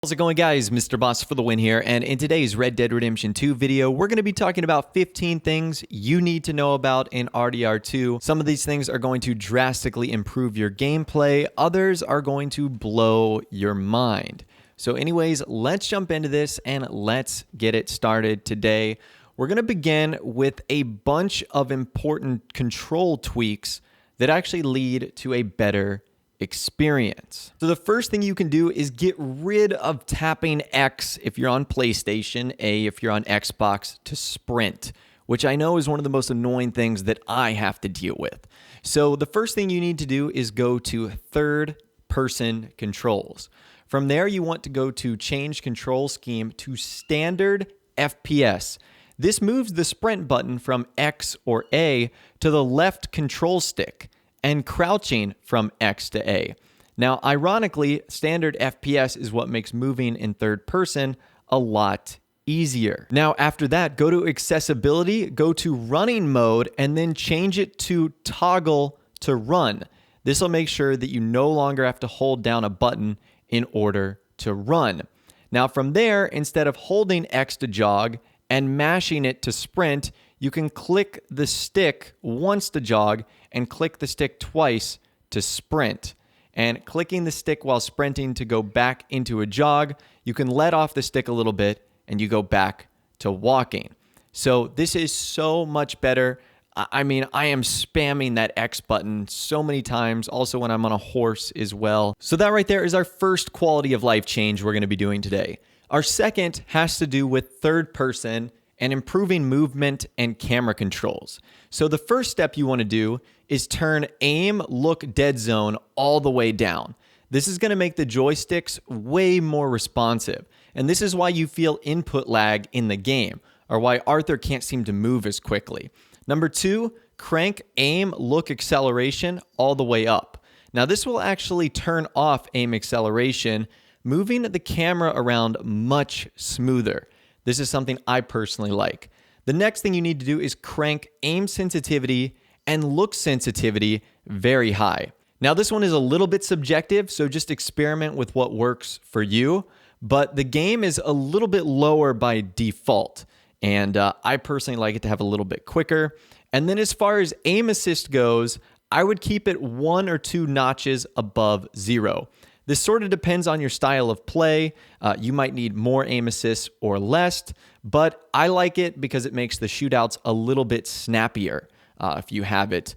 How's it going, guys? Mr. Boss for the win here, and in today's Red Dead Redemption 2 video, we're going to be talking about 15 things you need to know about in RDR2. Some of these things are going to drastically improve your gameplay, others are going to blow your mind. So anyways, let's jump into this and let's get it started today. We're going to begin with a bunch of important control tweaks that actually lead to a better experience. So the first thing you can do is get rid of tapping X if you're on PlayStation, A if you're on Xbox, to sprint, which I know is one of the most annoying things that I have to deal with. So the first thing you need to do is go to third person controls. From there, you want to go to change control scheme to standard FPS. This moves the sprint button from X or A to the left control stick, and crouching from X to A. Now, ironically, standard FPS is what makes moving in third person a lot easier. Now, after that, go to accessibility, go to running mode, and then change it to toggle to run. This will make sure that you no longer have to hold down a button in order to run. Now, from there, instead of holding X to jog and mashing it to sprint, you can click the stick once to jog and click the stick twice to sprint. And clicking the stick while sprinting to go back into a jog, you can let off the stick a little bit and you go back to walking. So this is so much better. I mean, I am spamming that X button so many times, also when I'm on a horse as well. So that right there is our first quality of life change we're going to be doing today. Our second has to do with third person and improving movement and camera controls. So the first step you want to do is turn aim, look, dead zone all the way down. This is going to make the joysticks way more responsive. And this is why you feel input lag in the game, or why Arthur can't seem to move as quickly. Number two, crank aim, look, acceleration all the way up. Now this will actually turn off aim acceleration, moving the camera around much smoother. This is something I personally like. The next thing you need to do is crank aim sensitivity and look sensitivity very high. Now this one is a little bit subjective, so just experiment with what works for you, but the game is a little bit lower by default, and I personally like it to have a little bit quicker. And then as far as aim assist goes, I would keep it 1 or 2 notches above 0. This sort of depends on your style of play. You might need more aim assists or less, but I like it because it makes the shootouts a little bit snappier if you have it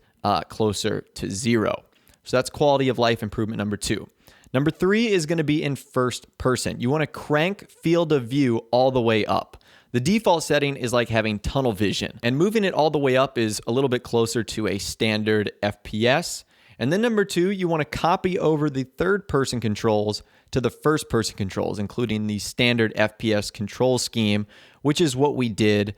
closer to 0. So that's quality of life improvement number 2. Number 3 is going to be in first person. You want to crank field of view all the way up. The default setting is like having tunnel vision, and moving it all the way up is a little bit closer to a standard FPS. And then number 2, you want to copy over the third person controls to the first person controls, including the standard FPS control scheme, which is what we did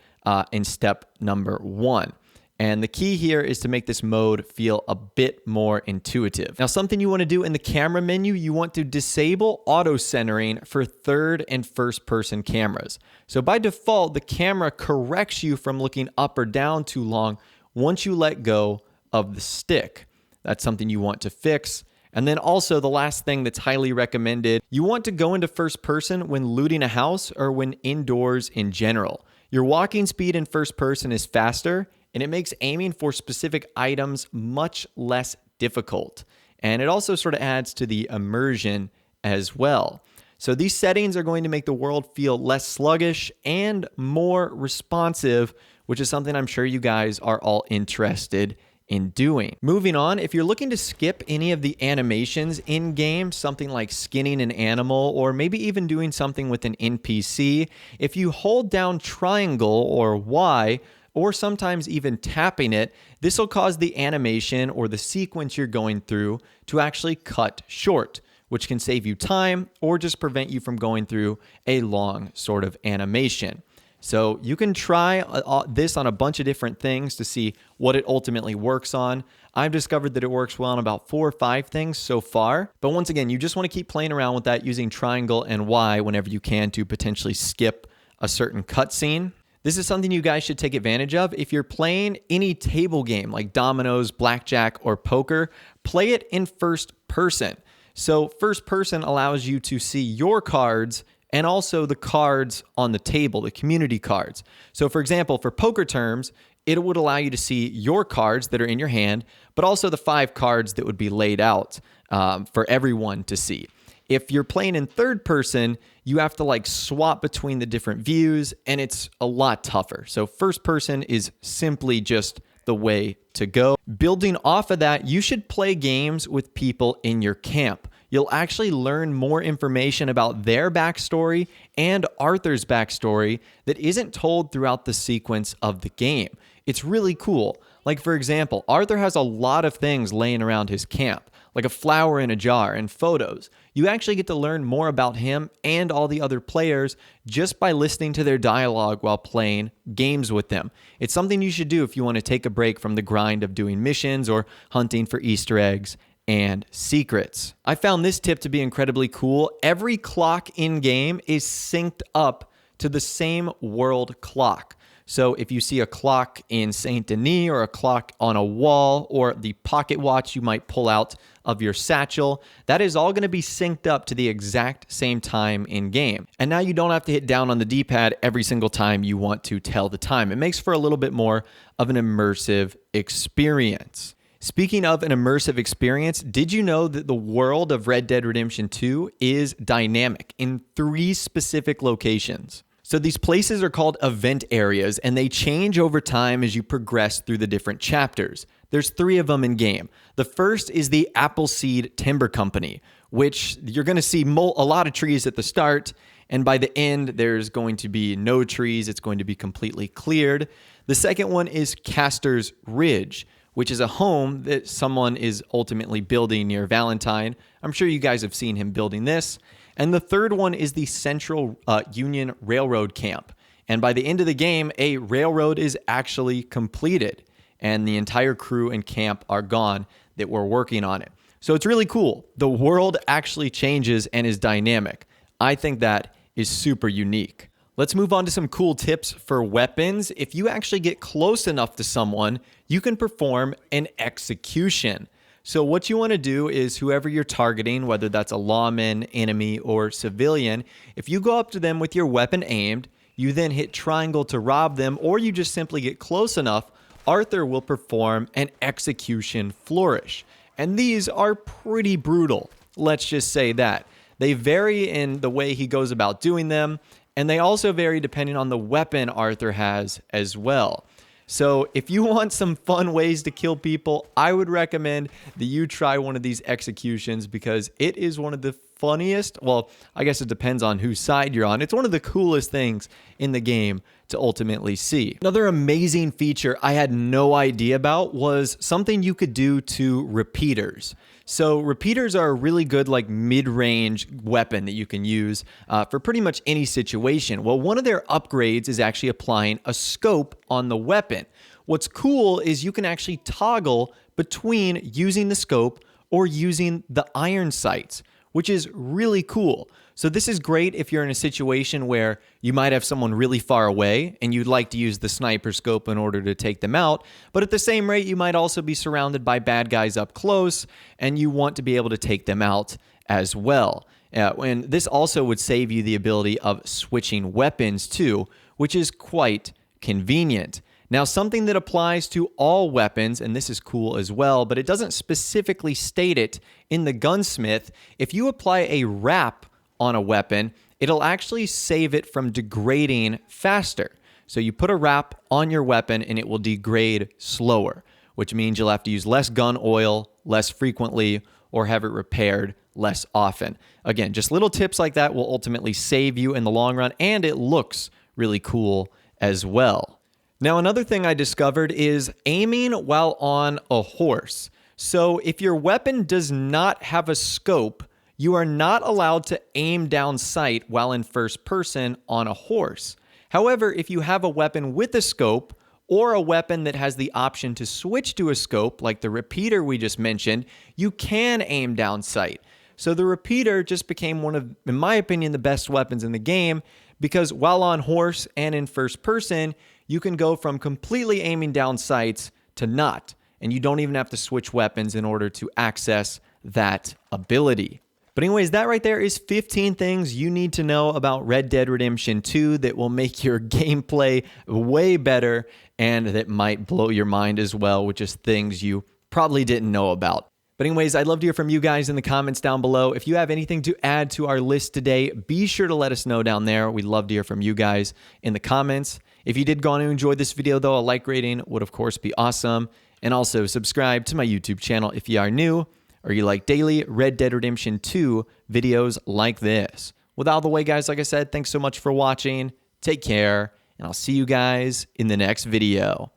in step number 1. And the key here is to make this mode feel a bit more intuitive. Now, something you want to do in the camera menu, you want to disable auto centering for third and first person cameras. So by default, the camera corrects you from looking up or down too long once you let go of the stick. That's something you want to fix. And then also the last thing that's highly recommended, you want to go into first person when looting a house or when indoors in general. Your walking speed in first person is faster, and it makes aiming for specific items much less difficult. And it also sort of adds to the immersion as well. So these settings are going to make the world feel less sluggish and more responsive, which is something I'm sure you guys are all interested in doing. Moving on, if you're looking to skip any of the animations in game, something like skinning an animal or maybe even doing something with an NPC, if you hold down triangle or Y, or sometimes even tapping it, this will cause the animation or the sequence you're going through to actually cut short, which can save you time or just prevent you from going through a long sort of animation. So you can try this on a bunch of different things to see what it ultimately works on. I've discovered that it works well on about 4 or 5 things so far. But once again, you just want to keep playing around with that using triangle and Y whenever you can to potentially skip a certain cutscene. This is something you guys should take advantage of. If you're playing any table game like dominoes, blackjack, or poker, play it in first person. So first person allows you to see your cards and also the cards on the table, the community cards. So for example, for poker terms, it would allow you to see your cards that are in your hand, but also the 5 cards that would be laid out for everyone to see. If you're playing in third person, you have to like swap between the different views, and it's a lot tougher. So first person is simply just the way to go. Building off of that, you should play games with people in your camp. You'll actually learn more information about their backstory and Arthur's backstory that isn't told throughout the sequence of the game. It's really cool. Like for example, Arthur has a lot of things laying around his camp, like a flower in a jar and photos. You actually get to learn more about him and all the other players just by listening to their dialogue while playing games with them. It's something you should do if you want to take a break from the grind of doing missions or hunting for Easter eggs and secrets. I found this tip to be incredibly cool. Every clock in game is synced up to the same world clock. So if you see a clock in Saint Denis or a clock on a wall or the pocket watch you might pull out of your satchel, that is all going to be synced up to the exact same time in game. And now you don't have to hit down on the D-pad every single time you want to tell the time. It makes for a little bit more of an immersive experience. Speaking of an immersive experience, did you know that the world of Red Dead Redemption 2 is dynamic in 3 specific locations? So these places are called event areas, and they change over time as you progress through the different chapters. There's 3 of them in game. The first is the Appleseed Timber Company, which you're going to see a lot of trees at the start, and by the end, there's going to be no trees. It's going to be completely cleared. The second one is Caster's Ridge, which is a home that someone is ultimately building near Valentine. I'm sure you guys have seen him building this. And the third one is the Central Union Railroad Camp. And by the end of the game, a railroad is actually completed, and the entire crew and camp are gone that were working on it. So it's really cool. The world actually changes and is dynamic. I think that is super unique. Let's move on to some cool tips for weapons. If you actually get close enough to someone, you can perform an execution. So what you want to do is whoever you're targeting, whether that's a lawman, enemy, or civilian, if you go up to them with your weapon aimed, you then hit triangle to rob them, or you just simply get close enough, Arthur will perform an execution flourish. And these are pretty brutal. Let's just say that. They vary in the way he goes about doing them, and they also vary depending on the weapon Arthur has as well. So if you want some fun ways to kill people, I would recommend that you try one of these executions because it is one of the funniest, well, I guess it depends on whose side you're on. It's one of the coolest things in the game to ultimately see. Another amazing feature I had no idea about was something you could do to repeaters. So repeaters are a really good like mid-range weapon that you can use for pretty much any situation. Well, one of their upgrades is actually applying a scope on the weapon. What's cool is you can actually toggle between using the scope or using the iron sights, which is really cool. So this is great if you're in a situation where you might have someone really far away and you'd like to use the sniper scope in order to take them out. But at the same rate, you might also be surrounded by bad guys up close and you want to be able to take them out as well. And this also would save you the ability of switching weapons too, which is quite convenient. Now, something that applies to all weapons, and this is cool as well, but it doesn't specifically state it in the gunsmith, if you apply a wrap on a weapon, it'll actually save it from degrading faster. So you put a wrap on your weapon and it will degrade slower, which means you'll have to use less gun oil less frequently or have it repaired less often. Again, just little tips like that will ultimately save you in the long run, and it looks really cool as well. Now, another thing I discovered is aiming while on a horse. So if your weapon does not have a scope, you are not allowed to aim down sight while in first person on a horse. However, if you have a weapon with a scope or a weapon that has the option to switch to a scope, like the repeater we just mentioned, you can aim down sight. So the repeater just became one of, in my opinion, the best weapons in the game because while on horse and in first person, you can go from completely aiming down sights to not, and you don't even have to switch weapons in order to access that ability. But anyways, that right there is 15 things you need to know about Red Dead Redemption 2 that will make your gameplay way better and that might blow your mind as well, with just things you probably didn't know about. But anyways, I'd love to hear from you guys in the comments down below. If you have anything to add to our list today, be sure to let us know down there. We'd love to hear from you guys in the comments. If you did go on and enjoy this video though, a like rating would of course be awesome. And also subscribe to my YouTube channel if you are new or you like daily Red Dead Redemption 2 videos like this. With all the way, guys, like I said, thanks so much for watching. Take care, and I'll see you guys in the next video.